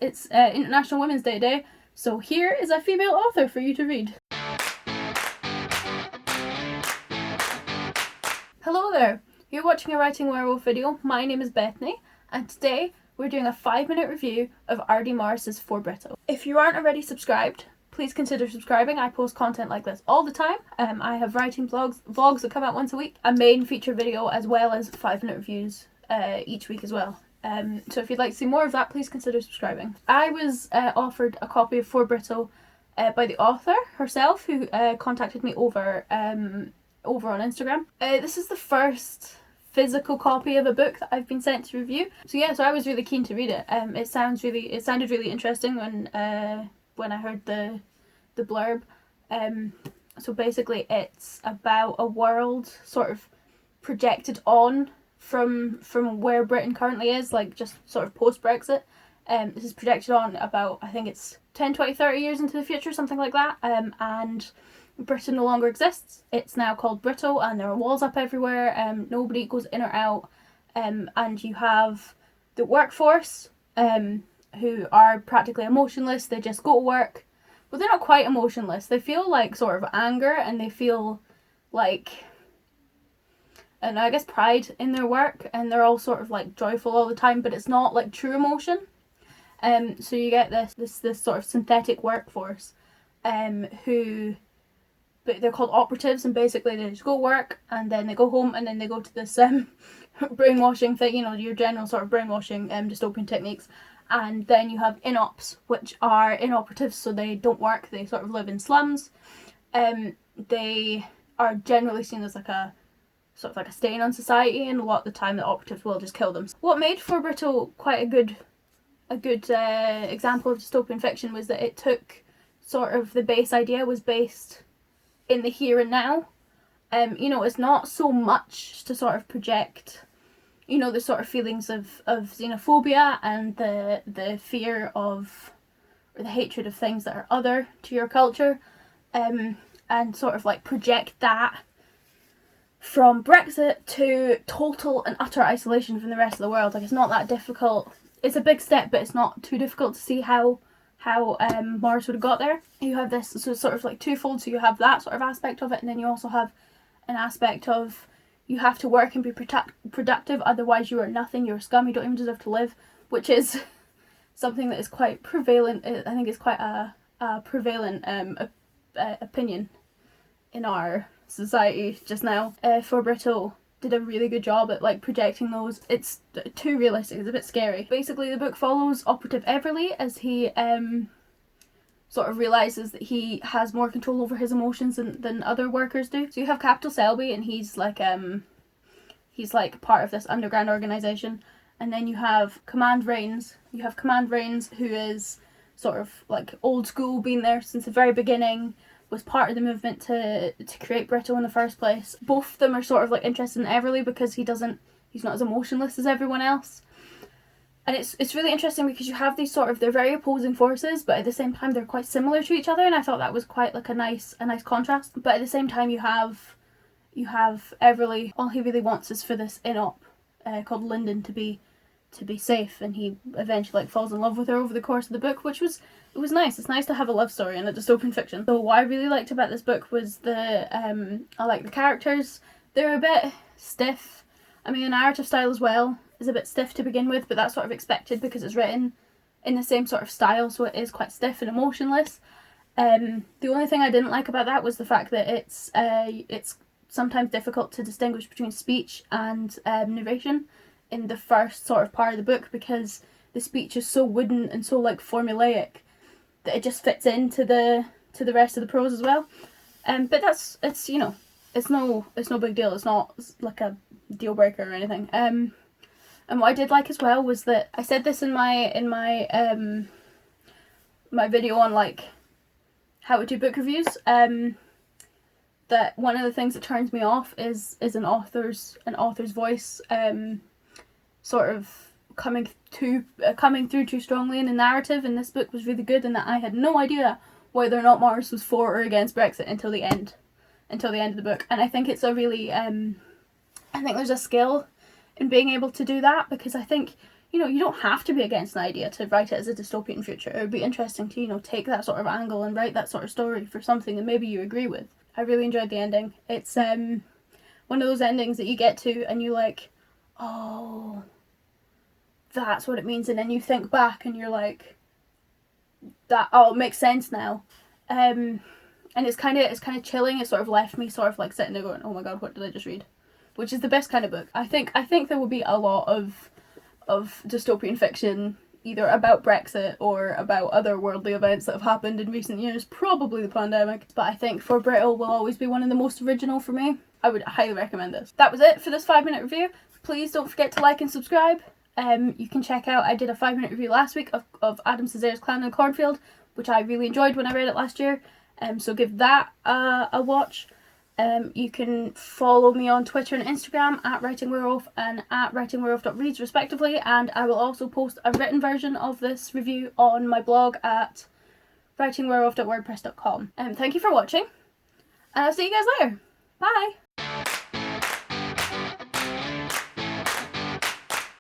It's International Women's Day today, so here is a female author for you to read. Hello there, you're watching a Writing Werewolf video. My name is Bethany, and today we're doing a 5-minute review of R.D. Morris's For Brito. If you aren't already subscribed, please consider subscribing. I post content like this all the time. I have writing vlogs that come out once a week, a main feature video, as well as 5-minute reviews each week as well. So if you'd like to see more of that, please consider subscribing. I was offered a copy of For Brito by the author herself, who contacted me over on Instagram. This is the first physical copy of a book that I've been sent to review. So I was really keen to read it. It sounded really interesting when I heard the blurb. So basically it's about a world sort of projected on from where Britain currently is, like just sort of post-Brexit. This is projected on about, I think it's 10, 20, 30 years into the future, something like that. And Britain no longer exists. It's now called Brito, and there are walls up everywhere. Nobody goes in or out. And you have the workforce, who are practically emotionless. They just go to work. But they're not quite emotionless. They feel like sort of anger, and they feel like, and I guess pride in their work, and they're all sort of like joyful all the time, but it's not like true emotion. So you get this sort of synthetic workforce, who, but they're called operatives, and basically they just go work and then they go home and then they go to this brainwashing thing, you know, your general sort of brainwashing dystopian techniques. And then you have inops, which are inoperatives, so they don't work, they sort of live in slums. They are generally seen as like a sort of like a stain on society, and a lot of the time the operatives will just kill them. What made For Brito quite a good example of dystopian fiction was that it took sort of, the base idea was based in the here and now. You know, it's not so much to sort of project, you know, the sort of feelings of xenophobia and the fear of, or the hatred of things that are other to your culture, and sort of like project that from Brexit to total and utter isolation from the rest of the world. Like, it's not that difficult. It's a big step, but it's not too difficult to see how Morris would have got there. You have this, so it's sort of like twofold. So you have that sort of aspect of it, and then you also have an aspect of, you have to work and be productive, otherwise you are nothing, you're scum, you don't even deserve to live, which is something that is quite prevalent. I think it's quite a prevalent opinion in our society just now. For Brito did a really good job at like projecting those. It's too realistic, it's a bit scary. Basically the book follows Operative Everly as he sort of realises that he has more control over his emotions than other workers do. So you have Capital Selby, and he's like part of this underground organisation. And then you have Command Reigns. You have Command Reigns, who is sort of like old school, been there since the very beginning, was part of the movement to create Brito in the first place. Both of them are sort of like interested in Everly because he's not as emotionless as everyone else. And it's really interesting because you have these sort of, they're very opposing forces, but at the same time they're quite similar to each other, and I thought that was quite like a nice contrast. But at the same time you have Everly, all he really wants is for this inop called Lyndon to be safe, and he eventually like falls in love with her over the course of the book, which was, it was nice. It's nice to have a love story in a dystopian fiction. So what I really liked about this book was I like the characters. They're a bit stiff. I mean, the narrative style as well is a bit stiff to begin with, but that's sort of expected because it's written in the same sort of style, so it is quite stiff and emotionless. The only thing I didn't like about that was the fact that it's sometimes difficult to distinguish between speech and narration in the first sort of part of the book, because the speech is so wooden and so like formulaic that it just fits into the rest of the prose as well. But it's you know, it's no big deal. It's not like a deal breaker or anything. And what I did like as well was that, I said this in my my video on like how to do book reviews, that one of the things that turns me off is an author's voice sort of coming through too strongly in the narrative. And this book was really good in that I had no idea whether or not Morris was for or against Brexit until the end of the book. And I think it's a really I think there's a skill in being able to do that, because I think you know, you don't have to be against an idea to write it as a dystopian future. It would be interesting to, you know, take that sort of angle and write that sort of story for something that maybe you agree with. I really enjoyed the ending. It's one of those endings that you get to and you're like, oh, that's what it means, and then you think back and you're like, that, oh, it makes sense now. And it's kind of chilling. It sort of left me sort of like sitting there going, oh my god, what did I just read? Which is the best kind of book. I think there will be a lot of dystopian fiction, either about Brexit or about other worldly events that have happened in recent years, probably the pandemic. But I think For Brito will always be one of the most original for me. I would highly recommend this. That was it for this 5-minute review. Please don't forget to like and subscribe. You can check out, I did a 5-minute review last week of Adam Cesare's Clown in the Cornfield, which I really enjoyed when I read it last year. So give that a watch. You can follow me on Twitter and Instagram at writingwerewolf and at writingwerewolf.reads respectively, and I will also post a written version of this review on my blog at writingwerewolf.wordpress.com. Thank you for watching, and I'll see you guys later. Bye!